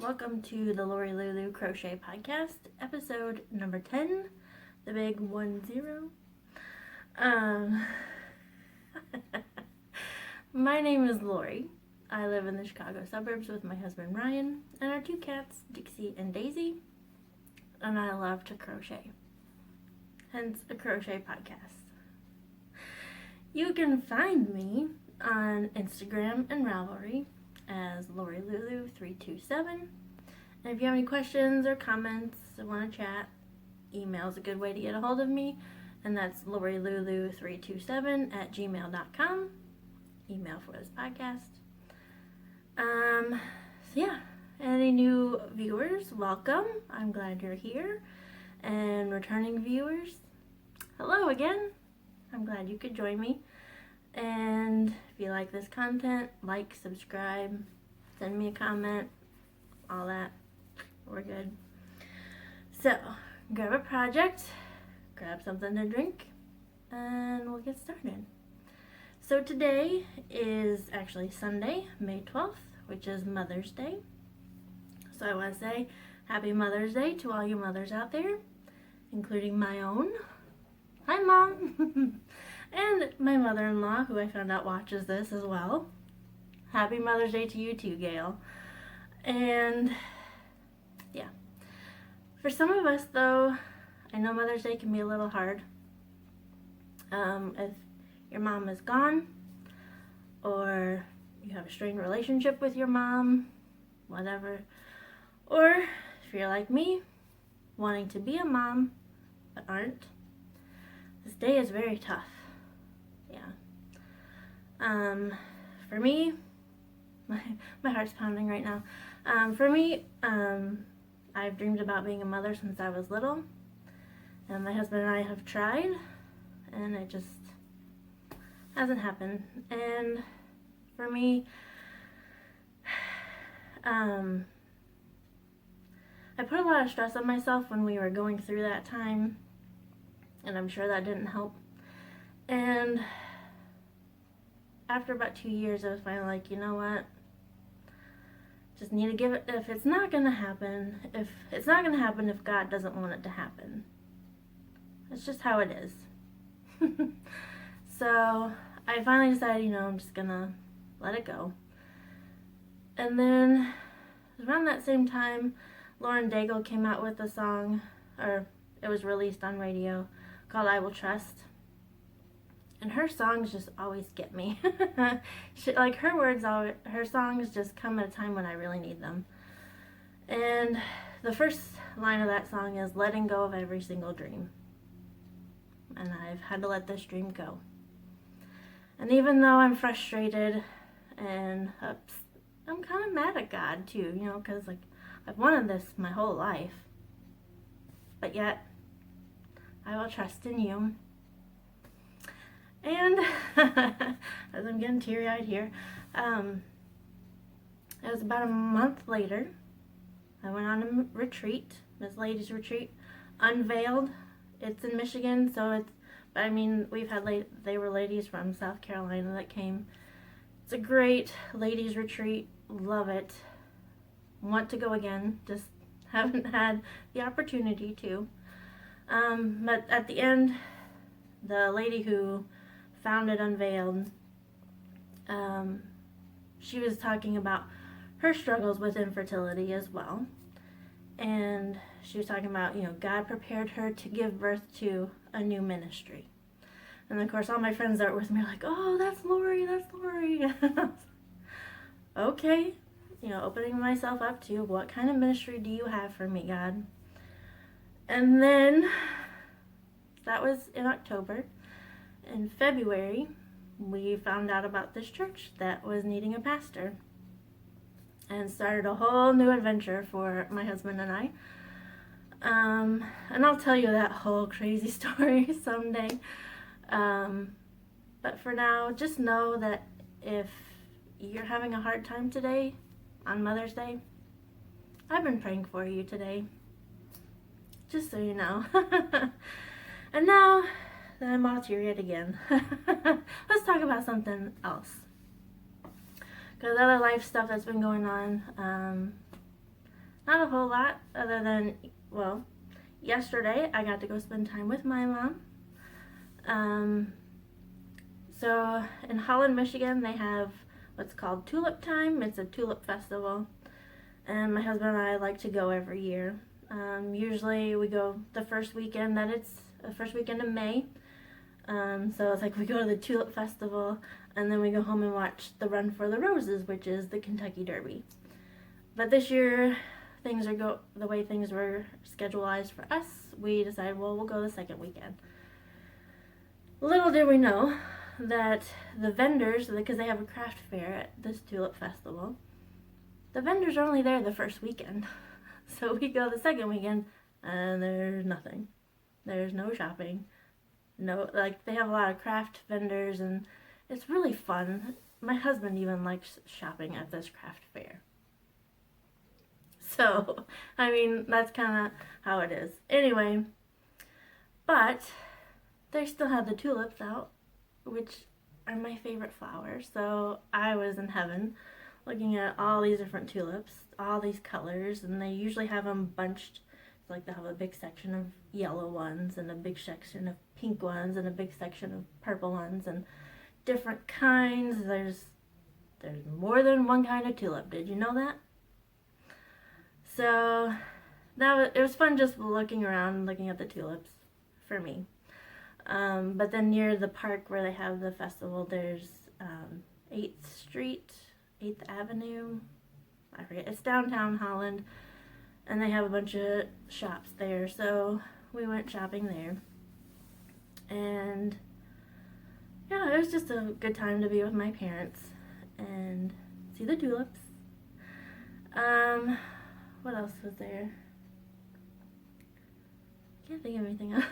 Welcome to the Lori Lulu Crochet Podcast, episode number 10, the big 10. My name is Lori. I live in the Chicago suburbs with my husband Ryan and our two cats, Dixie and Daisy, and I love to crochet, hence a crochet podcast. You can find me on Instagram and Ravelry as LoriLulu327. And if you have any questions or comments or want to chat, email is a good way to get a hold of me, and that's LoriLulu327@gmail.com. Email for this podcast. Any new viewers, welcome. I'm glad you're here. And returning viewers, hello again. I'm glad you could join me. And if you like this content, like, subscribe, send me a comment, all that. We're good. So, grab a project, grab something to drink, and we'll get started. So today is actually Sunday, May 12th, which is Mother's Day. So I want to say Happy Mother's Day to all you mothers out there, including my own. Hi, Mom! And my mother-in-law, who I found out watches this as well. Happy Mother's Day to you too, Gail. And yeah, for some of us though, I know Mother's Day can be a little hard. If your mom is gone, or you have a strained relationship with your mom, whatever. Or if you're like me, wanting to be a mom, but aren't, this day is very tough. Yeah. For me, my heart's pounding right now. For me, I've dreamed about being a mother since I was little, and my husband and I have tried, and it just hasn't happened. And for me, I put a lot of stress on myself when we were going through that time, and I'm sure that didn't help. And after about 2 years, I was finally like, you know what? Just need to give it, if it's not going to happen if God doesn't want it to happen. It's just how it is. So I finally decided, I'm just going to let it go. And then around that same time, Daigle came out with a song, or it was released on radio, called I Will Trust. And her songs just always get me. her songs just come at a time when I really need them. And the first line of that song is letting go of every single dream. And I've had to let this dream go. And even though I'm frustrated and I'm kind of mad at God too, because I've wanted this my whole life. But yet, I will trust in you. And as I'm getting teary-eyed here, it was about a month later, I went on a retreat, this ladies' retreat, Unveiled. It's in Michigan, they were ladies from South Carolina that came. It's a great ladies' retreat, love it. Want to go again, just haven't had the opportunity to. But at the end, the lady who founded Unveiled, she was talking about her struggles with infertility as well. And she was talking about, God prepared her to give birth to a new ministry. And of course, all my friends that were with me are like, oh, that's Lori. Okay. Opening myself up to what kind of ministry do you have for me, God? And then, that was in October. In February, we found out about this church that was needing a pastor. And started a whole new adventure for my husband and I. And I'll tell you that whole crazy story someday. But for now, just know that if you're having a hard time today, on Mother's Day, I've been praying for you today. Just so you know. And now that I'm all teary-eyed again, let's talk about something else. Because other life stuff that's been going on, not a whole lot other than, well, yesterday I got to go spend time with my mom. So in Holland, Michigan, they have what's called Tulip Time. It's a tulip festival, and my husband and I like to go every year. Usually we go the first weekend of May. So it's like we go to the Tulip Festival, and then we go home and watch the Run for the Roses, which is the Kentucky Derby. But this year, the way things were scheduled for us, we decided, well, we'll go the second weekend. Little did we know that the vendors, because they have a craft fair at this Tulip Festival, the vendors are only there the first weekend. So we go the second weekend, and there's nothing. There's no shopping. No, like, they have a lot of craft vendors, and it's really fun. My husband even likes shopping at this craft fair. So, I mean, that's kind of how it is. Anyway, but they still had the tulips out, which are my favorite flowers. So I was in heaven looking at all these different tulips, all these colors, and they usually have them bunched. It's like they have a big section of yellow ones and a big section of pink ones and a big section of purple ones and different kinds. There's more than one kind of tulip. Did you know that? So it was fun just looking around, looking at the tulips for me. But then near the park where they have the festival, there's 8th Street, 8th Avenue. I forget. It's downtown Holland, and they have a bunch of shops there. So we went shopping there. And yeah, it was just a good time to be with my parents and see the tulips. What else was there? Can't think of anything else.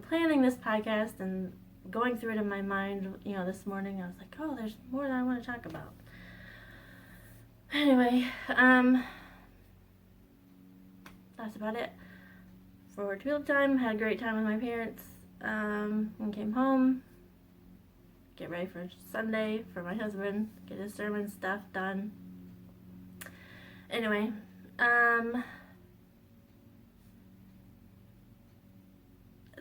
Planning this podcast and going through it in my mind, this morning, I was like, oh, there's more that I want to talk about. Anyway, that's about it for tulip time. Had a great time with my parents. And came home, get ready for Sunday for my husband, get his sermon stuff done. Anyway, the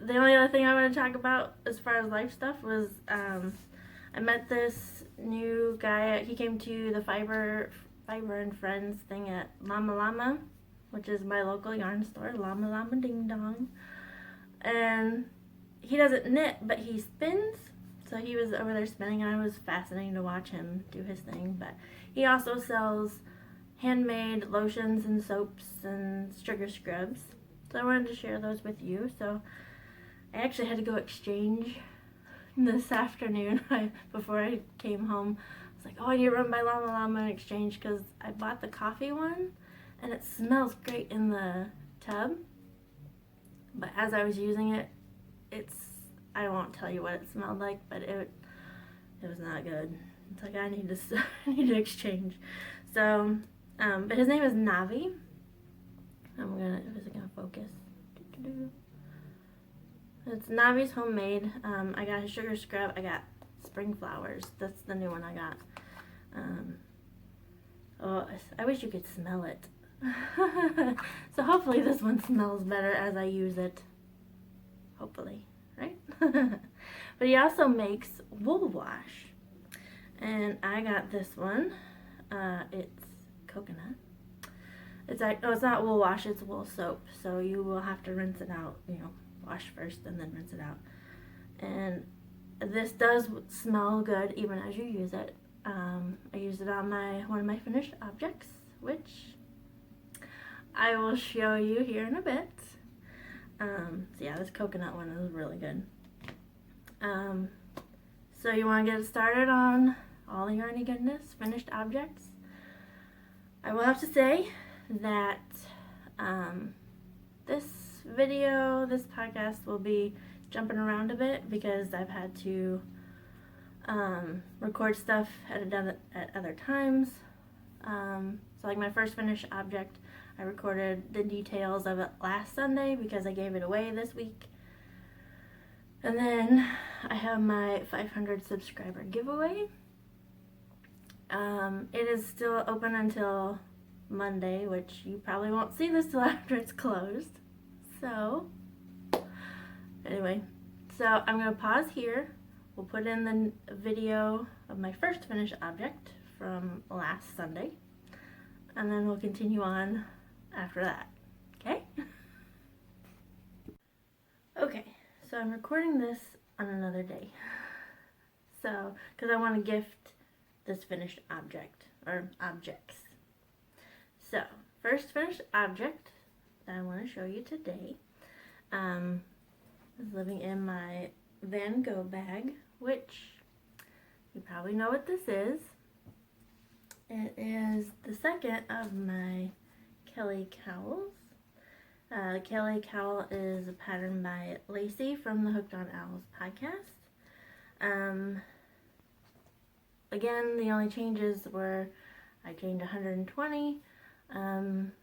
only other thing I want to talk about as far as life stuff was I met this new guy. He came to the Fiber and Friends thing at Llama Llama, which is my local yarn store, Llama Llama Ding Dong. And he doesn't knit, but he spins. So he was over there spinning, and it was fascinating to watch him do his thing. But he also sells handmade lotions and soaps and sugar scrubs. So I wanted to share those with you. So I actually had to go exchange this afternoon before I came home. I was like, oh, I need to run by Llama Llama and exchange, because I bought the coffee one, and it smells great in the tub. But as I was using it, I won't tell you what it smelled like, but it was not good. It's like I need to exchange. So, but his name is Navi. Is it gonna focus? It's Navi's Homemade. I got his sugar scrub. I got Spring Flowers. That's the new one I got. Oh, I wish you could smell it. So hopefully this one smells better as I use it. Hopefully, right? But he also makes wool wash. And I got this one. It's coconut. It's not wool wash, it's wool soap. So you will have to rinse it out, wash first and then rinse it out. And this does smell good even as you use it. I used it on one of my finished objects, which I will show you here in a bit. So yeah, this coconut one is really good. So you want to get started on all the yarny goodness, finished objects. I will have to say that this podcast will be jumping around a bit because I've had to record stuff at other times. So like my first finished object, I recorded the details of it last Sunday because I gave it away this week. And then I have my 500 subscriber giveaway. It is still open until Monday, which you probably won't see this till after it's closed. So, anyway, so I'm going to pause here. We'll put in the video of my first finished object from last Sunday, and then we'll continue on after that, okay? Okay, so I'm recording this on another day, so, because I want to gift this finished object, or objects. So, first finished object that I want to show you today is living in my Van Gogh bag, which you probably know what this is. It is the second of my Kelly Cowls. Kelly Cowl is a pattern by Lacey from the Hooked on Owls podcast. Again, the only changes were I changed 120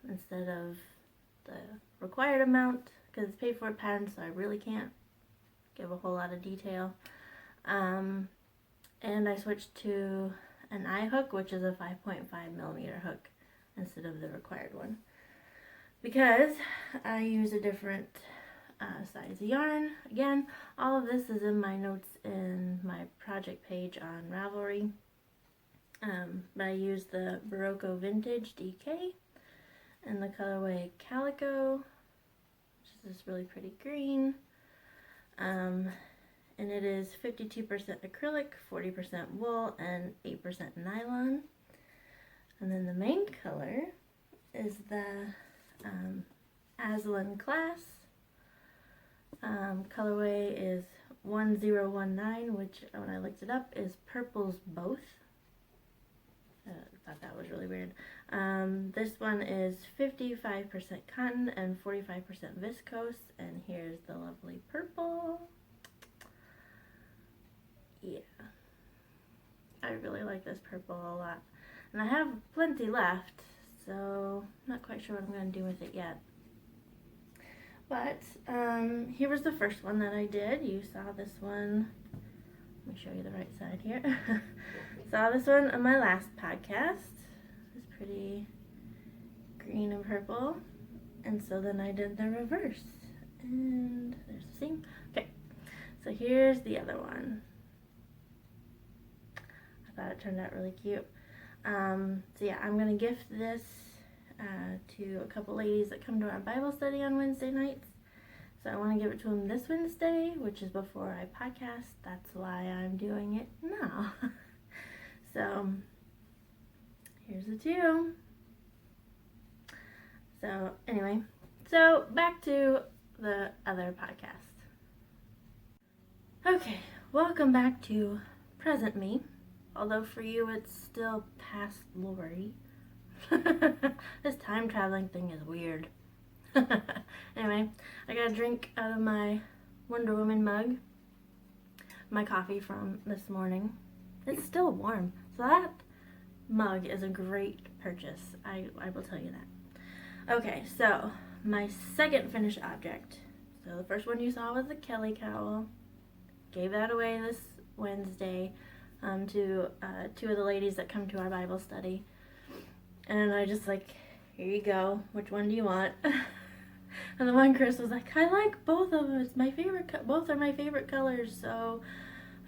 instead of the required amount because it's paid for pattern, so I really can't give a whole lot of detail. And I switched to an eye hook, which is a 5.5 millimeter hook instead of the required one, because I use a different size of yarn. Again, all of this is in my notes in my project page on Ravelry. But I use the Barocco Vintage DK in the colorway Calico, which is this really pretty green. And it is 52% acrylic, 40% wool, and 8% nylon. And then the main color is the Aslan Class. Colorway is 1019, which when I looked it up is purples both. I thought that was really weird. This one is 55% cotton and 45% viscose, and here's the lovely purple. Yeah, I really like this purple a lot, and I have plenty left, so I'm not quite sure what I'm going to do with it yet. But here was the first one that I did. You saw this one. Let me show you the right side here. Saw this one on my last podcast. It's pretty green and purple. And so then I did the reverse. And there's the seam. Okay, so here's the other one. I thought it turned out really cute. So yeah, I'm going to gift this to a couple ladies that come to our Bible study on Wednesday nights. So I want to give it to them this Wednesday, which is before I podcast. That's why I'm doing it now. So here's the two. So anyway, so back to the other podcast. Okay, welcome back to present me. Although for you it's still past Lori. This time traveling thing is weird. Anyway, I got a drink out of my Wonder Woman mug. My coffee from this morning. It's still warm. So that mug is a great purchase. I will tell you that. Okay, so my second finished object. So the first one you saw was the Kelly Cowl. Gave that away this Wednesday to two of the ladies that come to our Bible study. And I just like, here you go. Which one do you want? And the one Chris was like, I like both of them. It's my favorite. Both are my favorite colors. So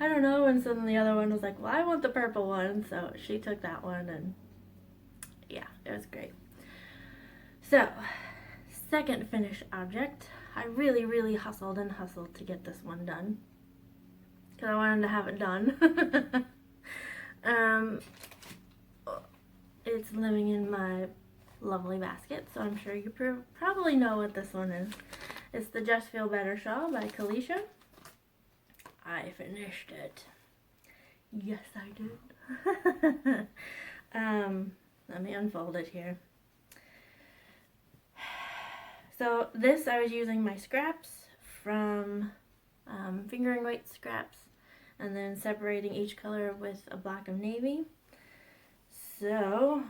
I don't know. And so then the other one was like, well, I want the purple one. So she took that one, and yeah, it was great. So second finished object. I really hustled to get this one done because I wanted to have it done. It's living in my lovely basket, so I'm sure you probably know what this one is. It's the Just Feel Better Shawl by Caleisha. I finished it. Yes, I did. Let me unfold it here. So this, I was using my scraps from fingering weight scraps, and then separating each color with a block of navy. So,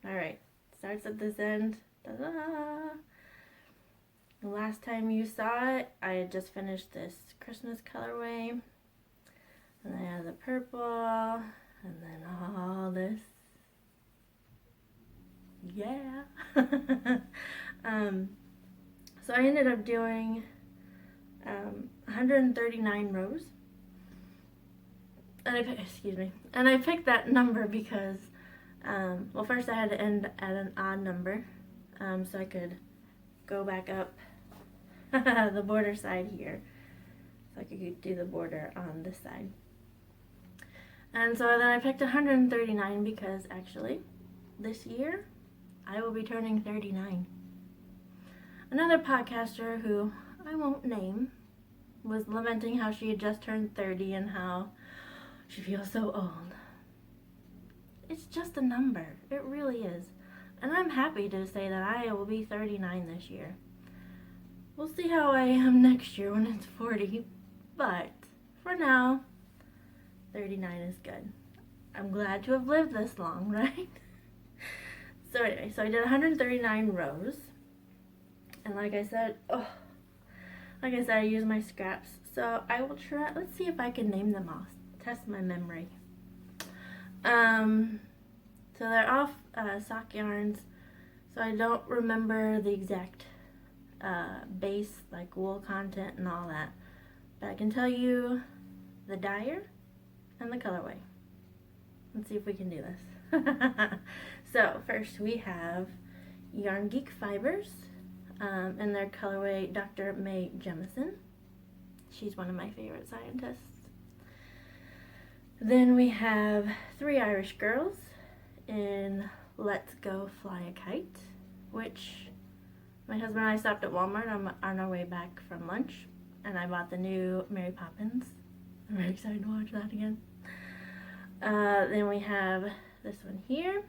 alright, starts at this end. Ta-da! The last time you saw it, I had just finished this Christmas colorway. And I have the purple, and then all this. Yeah. So I ended up doing 139 rows. And I picked that number because, well, first I had to end at an odd number, so I could go back up the border side here, so I could do the border on this side. And so then I picked 139 because actually, this year, I will be turning 39. Another podcaster who I won't name was lamenting how she had just turned 30 and how she feels so old. It's just a number. It really is. And I'm happy to say that I will be 39 this year. We'll see how I am next year when it's 40. But for now, 39 is good. I'm glad to have lived this long, right? So anyway, so I did 139 rows. And like I said, I used my scraps. So I will try, let's see if I can name them all. Test my memory. So they're off sock yarns, so I don't remember the exact base, like wool content and all that. But I can tell you the dyer and the colorway. Let's see if we can do this. So first we have Yarn Geek Fibers and their colorway Dr. May Jemison. She's one of my favorite scientists. Then we have 3 Irish Girls in Let's Go Fly a Kite, which my husband and I stopped at Walmart on our way back from lunch, and I bought the new Mary Poppins. I'm very excited to watch that again. Then we have this one here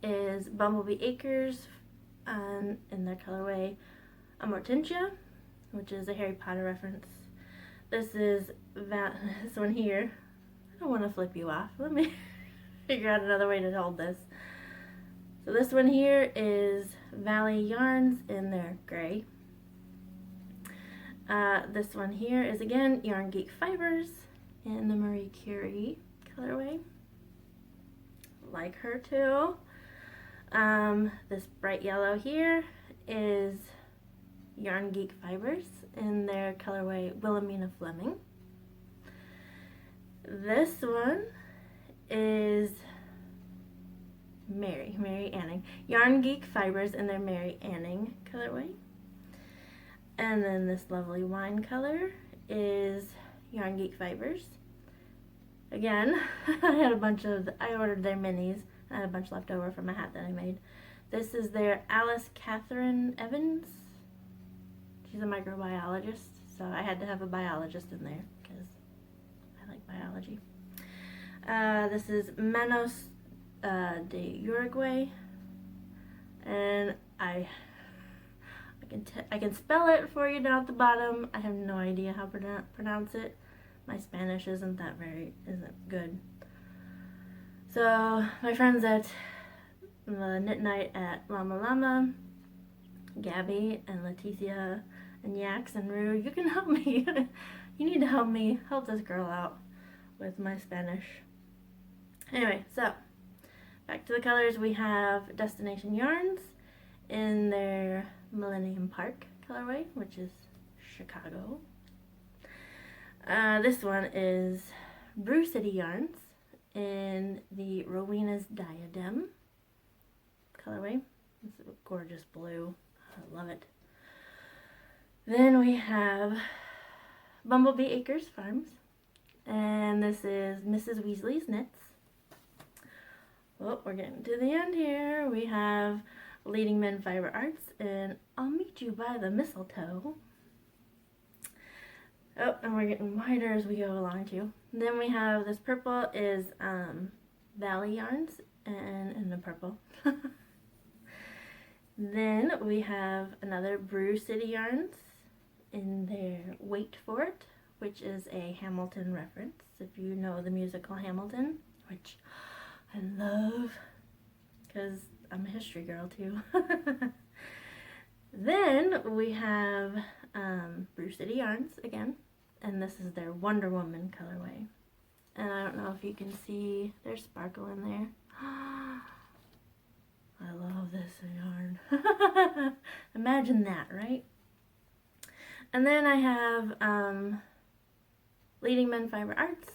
is Bumblebee Acres in their colorway Amortentia, which is a Harry Potter reference. This is this one here. I don't want to flip you off. Let me figure out another way to hold this. So this one here is Valley Yarns in their gray. This one here is again Yarn Geek Fibers in the Marie Curie colorway. Like her too. This bright yellow here is Yarn Geek Fibers in their colorway Wilhelmina Fleming. This one is Mary Anning. Yarn Geek Fibers in their Mary Anning colorway. And then this lovely wine color is Yarn Geek Fibers. Again, I ordered their minis. I had a bunch left over from a hat that I made. This is their Alice Catherine Evans. She's a microbiologist, so I had to have a biologist in there because I like biology. This is Manos de Uruguay, and I can spell it for you down at the bottom. I have no idea how to pronounce it. My Spanish isn't good. So my friends at the knit night at Llama Llama, Gabby and Leticia and Yax and Rue, you can help me. You need to help this girl out with my Spanish. Anyway, so back to the colors. We have Destination Yarns in their Millennium Park colorway, which is Chicago. This one is Brew City Yarns in the Rowena's Diadem colorway. It's a gorgeous blue. I love it. Then we have Bumblebee Acres Farms, and this is Mrs. Weasley's Knits. Well, we're getting to the end here. We have Leading Men Fiber Arts, and I'll Meet You by the Mistletoe. Oh, and we're getting wider as we go along too. Then we have this purple is Valley Yarns, and in the purple. Then we have another Brew City Yarns in their Wait For It, which is a Hamilton reference, if you know the musical Hamilton, which I love because I'm a history girl too. Then we have Brew City Yarns again, and this is their Wonder Woman colorway. And I don't know if you can see, there's sparkle in there. I this yarn. Imagine that, right? And then I have Leading Men Fiber Arts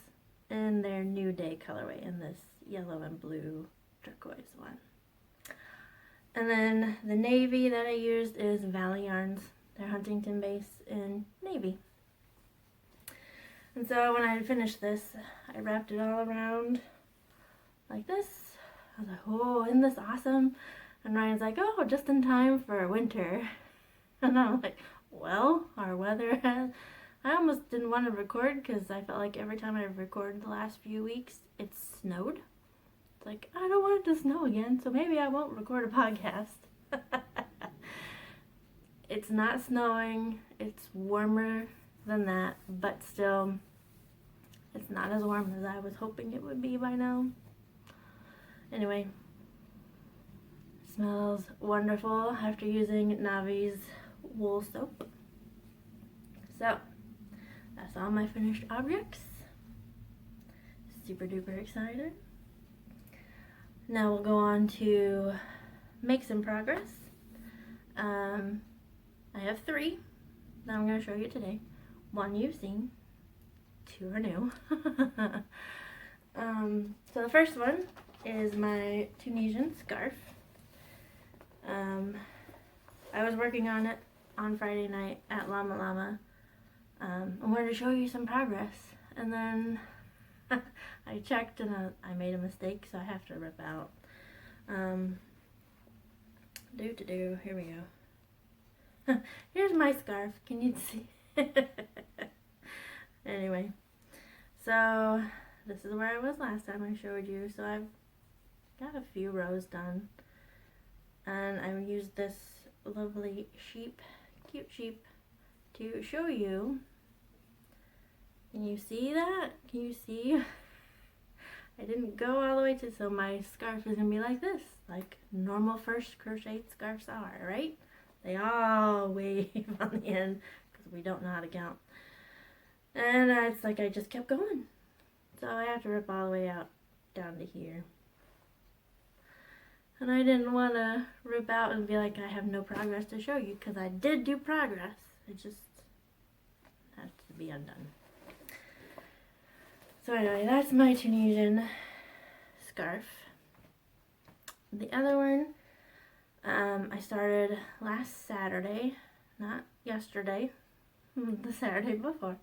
in their New Day colorway in this yellow and blue turquoise one. And then the navy that I used is Valley Yarns, their Huntington base in navy. And so when I had finished this, I wrapped it all around like this. I was like, oh, isn't this awesome? And Ryan's like, oh, just in time for winter. And I was like, well, our weather has... I almost didn't want to record because I felt like every time I've recorded the last few weeks, it's snowed. It's like, I don't want it to snow again, so maybe I won't record a podcast. It's not snowing. It's warmer than that, but still, it's not as warm as I was hoping it would be by now. Anyway, smells wonderful after using Navi's wool soap. So, that's all my finished objects. Super duper excited. Now we'll go on to makes in progress. I have 3 that I'm going to show you today. 1 you've seen, 2 are new. So the first one is my Tunisian scarf. I was working on it on Friday night at Llama Llama. I wanted to show you some progress, and then I checked and I made a mistake, so I have to rip out. Here we go. Here's my scarf. Can you see? Anyway, so this is where I was last time I showed you. So I've got a few rows done, and I used this lovely cute sheep to show you. Can you see that? Can you see? I didn't go all the way to, so my scarf is gonna be like this, like normal first crocheted scarves are, right? They all wave on the end because we don't know how to count. And it's like I just kept going. So I have to rip all the way out down to here. And I didn't want to rip out and be like I have no progress to show you, because I did do progress. It just has to be undone. So anyway, that's my Tunisian scarf. The other one, I started last Saturday, not yesterday, the Saturday before.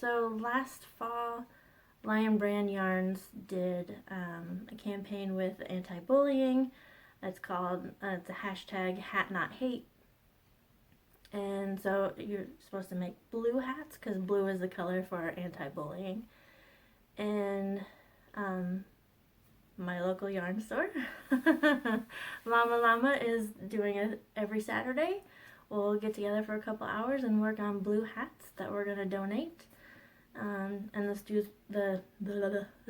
So last fall, Lion Brand Yarns did a campaign with anti-bullying. It's called, it's a hashtag hatnothate. And so you're supposed to make blue hats, because blue is the color for anti-bullying. And my local yarn store, Llama Llama, is doing it every Saturday. We'll get together for a couple hours and work on blue hats that we're going to donate. And the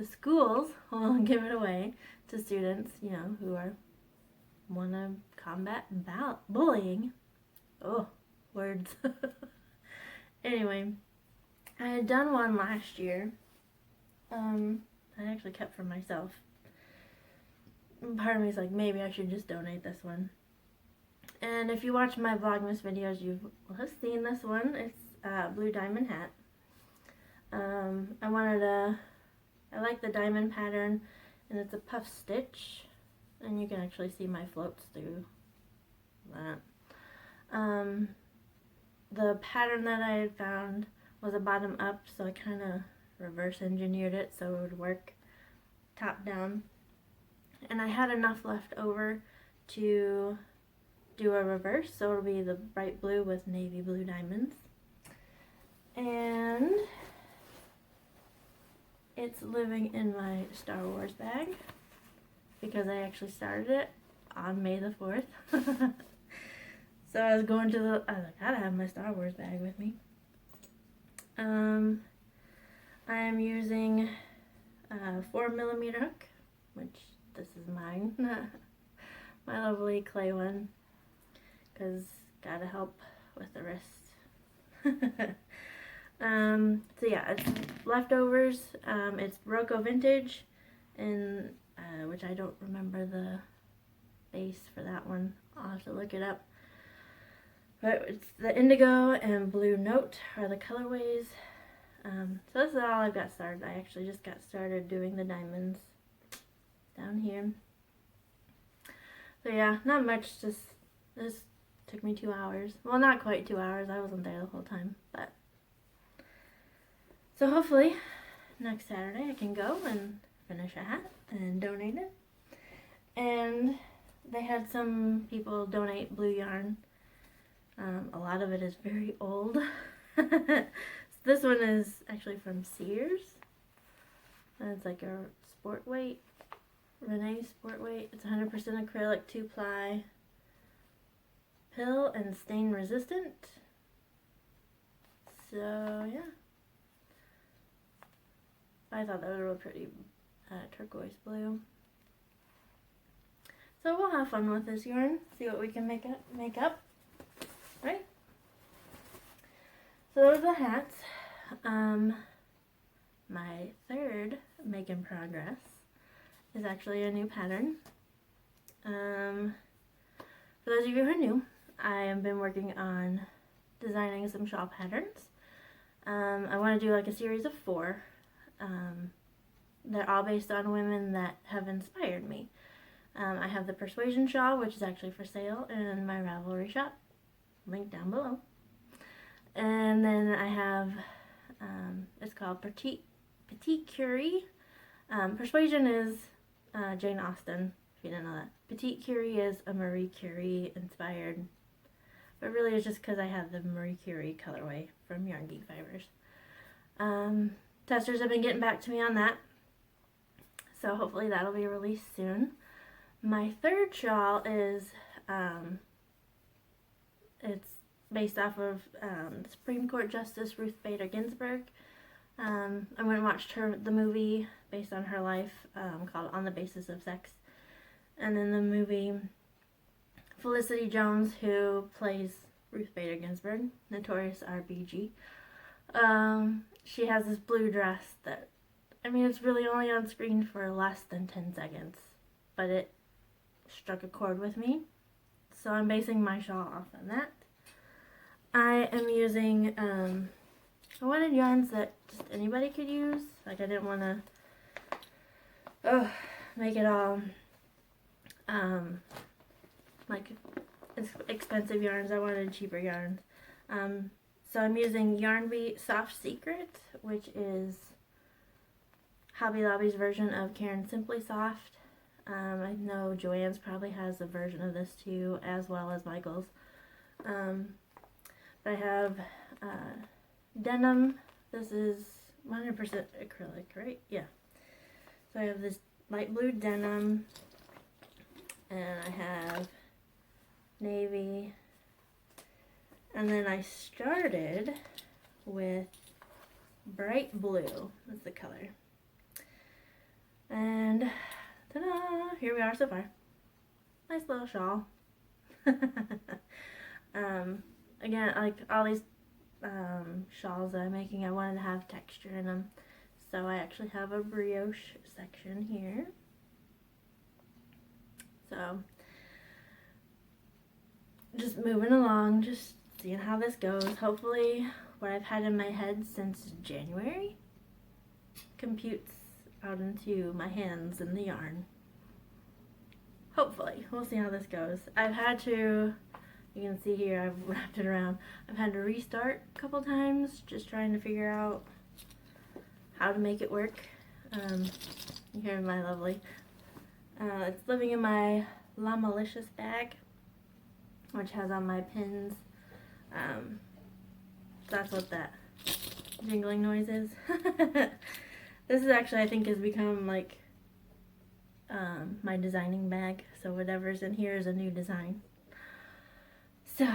schools will give it away to students, you know, who want to combat bullying. Oh, words. Anyway, I had done one last year. I actually kept for myself. Part of me is like, maybe I should just donate this one. And if you watch my Vlogmas videos, you will have seen this one. It's a blue diamond hat. I like the diamond pattern, and it's a puff stitch, and you can actually see my floats through that. The pattern that I had found was a bottom up, so I kind of reverse engineered it so it would work top down. And I had enough left over to do a reverse, so it'll be the bright blue with navy blue diamonds. And it's living in my Star Wars bag because I actually started it on May the 4th. So I was going to I was like, I gotta have my Star Wars bag with me. I am using a 4mm hook, which this is mine, my lovely clay one, because gotta help with the wrist. So yeah, it's leftovers. It's Rocco Vintage, and which I don't remember the base for that one. I'll have to look it up. But it's the indigo and blue note are the colorways. So this is all I've got started. I actually just got started doing the diamonds down here. So yeah, not much, just this took me 2 hours. Well, not quite 2 hours, I wasn't there the whole time, but so hopefully next Saturday I can go and finish a hat and donate it. And they had some people donate blue yarn. A lot of it is very old. This one is actually from Sears. And it's like a sport weight. Renee sport weight. It's 100% acrylic, 2-ply, pill and stain resistant. So yeah, I thought that was a real pretty turquoise blue. So we'll have fun with this yarn. See what we can make up. Right. So those are the hats. My third make in progress is actually a new pattern. For those of you who are new, I have been working on designing some shawl patterns. I want to do like a series of 4. They're all based on women that have inspired me. I have the Persuasion shawl, which is actually for sale in my Ravelry shop, link down below. And then I have, it's called Petite Curie. Persuasion is Jane Austen, if you didn't know that. Petite Curie is a Marie Curie inspired, but really it's just because I have the Marie Curie colorway from Yarn Geek Fibers. Testers have been getting back to me on that, so hopefully that'll be released soon. My third shawl is, it's based off of Supreme Court Justice Ruth Bader Ginsburg. I went and watched the movie based on her life, called On the Basis of Sex. And in the movie, Felicity Jones, who plays Ruth Bader Ginsburg, notorious RBG, she has this blue dress that, I mean, it's really only on screen for less than 10 seconds, but it struck a chord with me. So I'm basing my shawl off on that. I am using, I wanted yarns that just anybody could use. Like, I didn't want to make it all like expensive yarns. I wanted cheaper yarns. So I'm using Yarn Beat Soft Secret, which is Hobby Lobby's version of Caron Simply Soft. I know Joann's probably has a version of this too, as well as Michael's. But I have denim. This is 100% acrylic, right? Yeah. So I have this light blue denim, and I have navy, and then I started with bright blue. That's the color. And ta-da! Here we are so far. Nice little shawl. Again, like all these shawls that I'm making, I wanted to have texture in them. So I actually have a brioche section here. So just moving along, just seeing how this goes. Hopefully what I've had in my head since January computes out into my hands and the yarn. Hopefully. We'll see how this goes. I've had to, you can see here, I've wrapped it around. I've had to restart a couple times, just trying to figure out how to make it work. Here's my lovely. It's living in my La Malicious bag, which has on my pins. That's what that jingling noise is. This is actually, I think, has become like my designing bag. So whatever's in here is a new design. So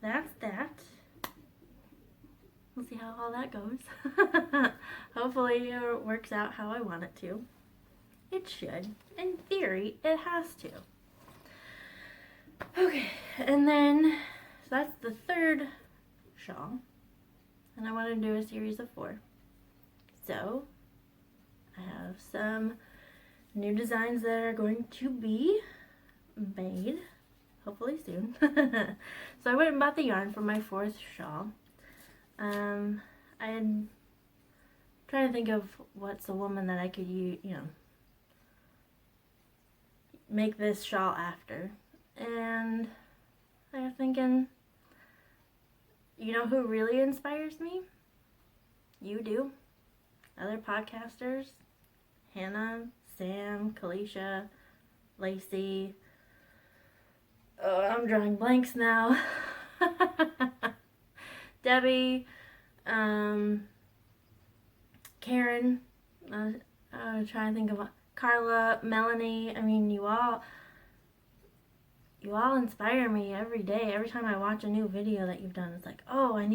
that's that. We'll see how all that goes. Hopefully it works out how I want it to. It should. In theory, it has to. Okay, and then, so that's the third shawl. And I want to do a series of 4. So, I have some new designs that are going to be made, hopefully soon. So I went and bought the yarn for my 4th shawl. I'm trying to think of what's a woman that I could use, make this shawl after. And I was thinking, you know who really inspires me? You do. Other podcasters. Hannah, Sam, Caleisha, Lacey. Oh, I'm drawing blanks now. Debbie, Karen. I'm trying to think of Carla, Melanie. I mean, you all inspire me every day. Every time I watch a new video that you've done, it's like, oh, I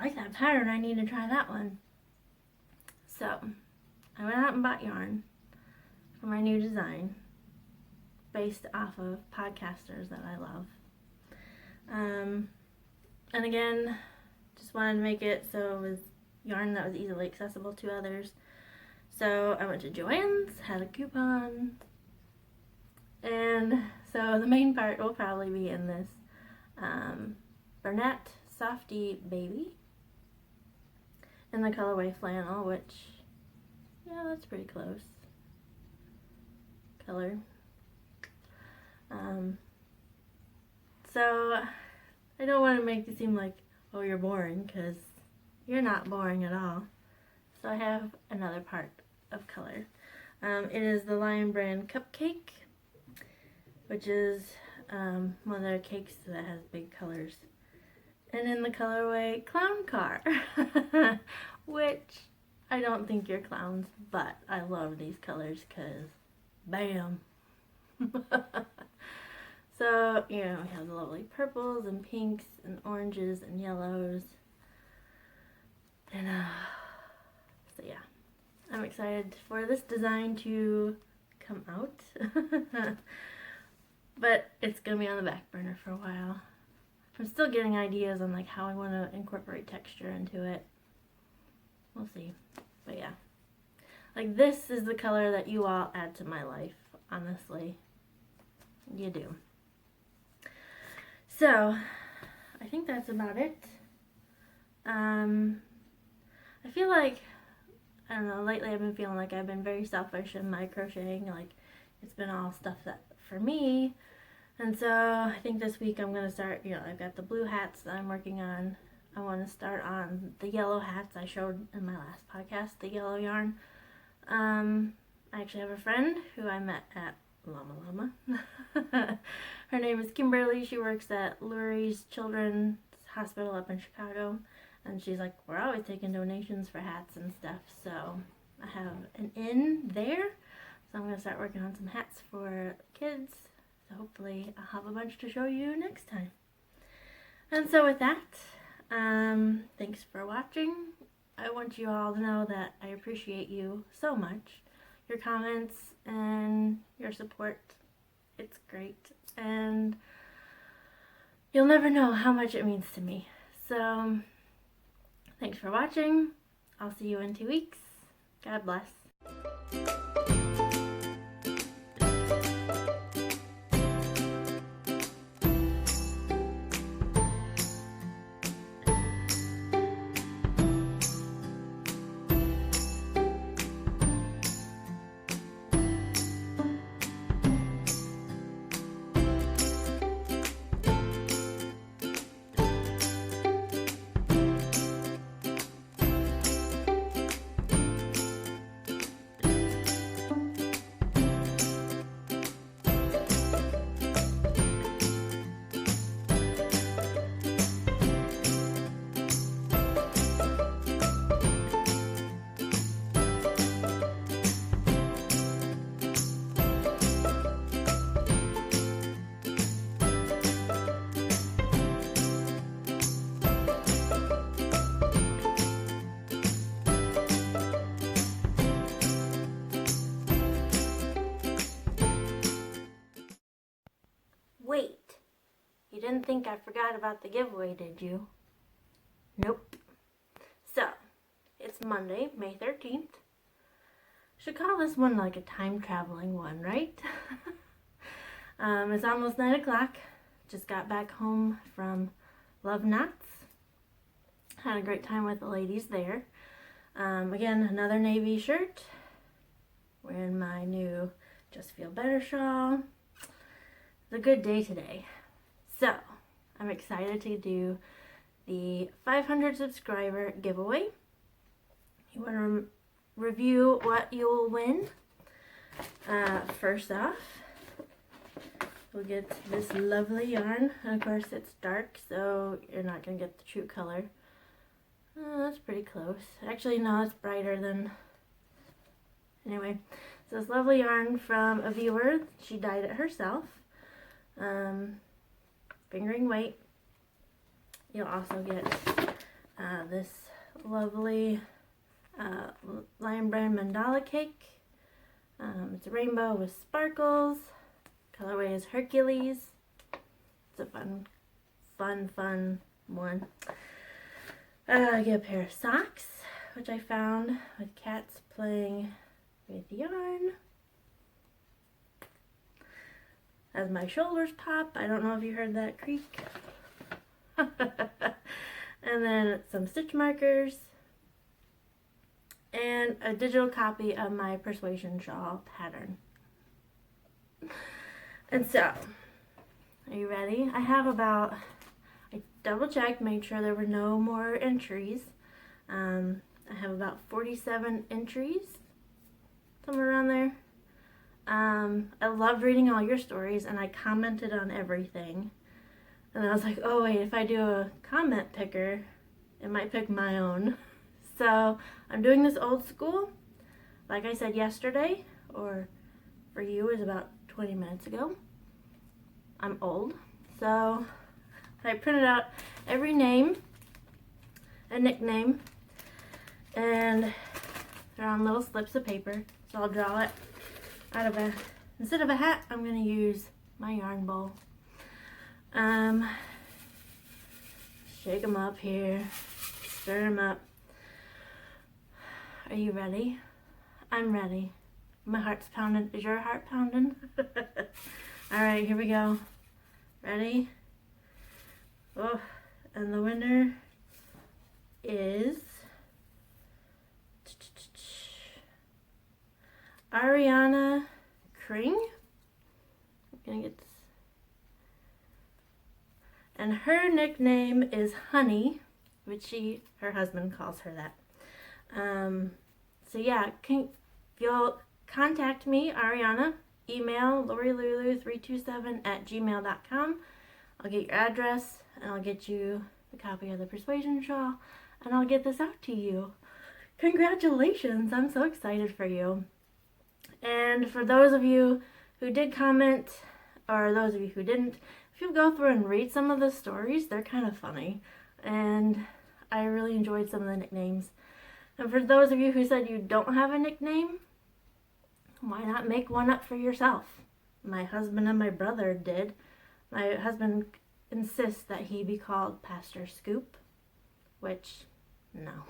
like that pattern. I need to try that one. So I went out and bought yarn for my new design based off of podcasters that I love. And again, just wanted to make it so it was yarn that was easily accessible to others. So I went to Joann's, had a coupon, and so the main part will probably be in this Bernette Softy Baby in the colorway flannel, which, yeah, that's pretty close color. So I don't want to make it seem like, oh, you're boring, because you're not boring at all. So I have another part of color. It is the Lion Brand Cupcake, which is one of their cakes that has big colors. And in the colorway Clown Car, which I don't think you're clowns, but I love these colors because, bam! So, we have the lovely purples and pinks and oranges and yellows. And, so yeah, I'm excited for this design to come out. But it's going to be on the back burner for a while. I'm still getting ideas on like how I want to incorporate texture into it. We'll see. But yeah. Like, this is the color that you all add to my life, honestly. You do. So, I think that's about it. I feel like, I don't know, lately I've been feeling like I've been very selfish in my crocheting. Like, it's been all stuff that for me. And so I think this week I'm going to start, I've got the blue hats that I'm working on. I want to start on the yellow hats I showed in my last podcast, the yellow yarn. I actually have a friend who I met at Llama. Her name is Kimberly. She works at Lurie's Children's Hospital up in Chicago. And she's like, we're always taking donations for hats and stuff. So I have an in there. So I'm going to start working on some hats for kids. So hopefully I'll have a bunch to show you next time. And so with that, thanks for watching. I want you all to know that I appreciate you so much. Your comments and your support. It's great. And you'll never know how much it means to me. So thanks for watching. I'll see you in 2 weeks. God bless. Wait, you didn't think I forgot about the giveaway, did you? Nope. So, it's Monday, May 13th. Should call this one like a time traveling one, right? It's almost 9 o'clock. Just got back home from Love Knots. Had a great time with the ladies there. Again, another navy shirt. Wearing my new Just Feel Better shawl. It's a good day today. So, I'm excited to do the 500 subscriber giveaway. You want to review what you'll win? First off, we'll get this lovely yarn. And of course, it's dark, so you're not going to get the true color. That's pretty close. Actually, no, it's brighter than... Anyway, so this lovely yarn from a viewer. She dyed it herself. Fingering weight. You'll also get this lovely lion brand mandala cake. It's a rainbow with sparkles. Colorway is Hercules. It's a fun one. I get a pair of socks, which I found with cats playing with yarn. As my shoulders pop, I don't know if you heard that creak. And then some stitch markers. And a digital copy of my Persuasion Shawl pattern. And so, are you ready? I have about, I double checked, made sure there were no more entries. I have about 47 entries, somewhere around there. I loved reading all your stories, and I commented on everything. And I was like, oh wait, if I do a comment picker, it might pick my own. So I'm doing this old school. Like I said yesterday, or for you is about 20 minutes ago. I'm old. So I printed out every name, a nickname, and they're on little slips of paper. So I'll draw it out of instead of a hat, I'm going to use my yarn bowl. Shake them up here, stir them up. Are you ready? I'm ready. My heart's pounding. Is your heart pounding? Alright, here we go. Ready? Oh, and the winner is Ariana Kring. I'm gonna get this. And her nickname is Honey, which her husband calls her that. So yeah, if you'll contact me, Ariana, email lorilulu327@gmail.com. I'll get your address, and I'll get you a copy of the Persuasion Shawl, and I'll get this out to you. Congratulations! I'm so excited for you. And for those of you who did comment, or those of you who didn't, if you go through and read some of the stories, they're kind of funny. And I really enjoyed some of the nicknames. And for those of you who said you don't have a nickname, why not make one up for yourself? My husband and my brother did. My husband insists that he be called Pastor Scoop, which, no.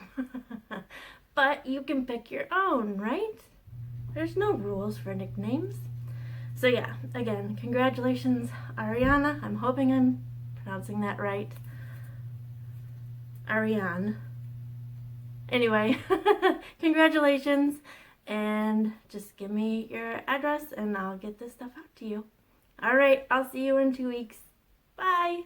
But you can pick your own, right? There's no rules for nicknames. So yeah, again, congratulations, Ariana. I'm hoping I'm pronouncing that right. Ariane. Anyway, congratulations, and just give me your address and I'll get this stuff out to you. Alright, I'll see you in 2 weeks. Bye!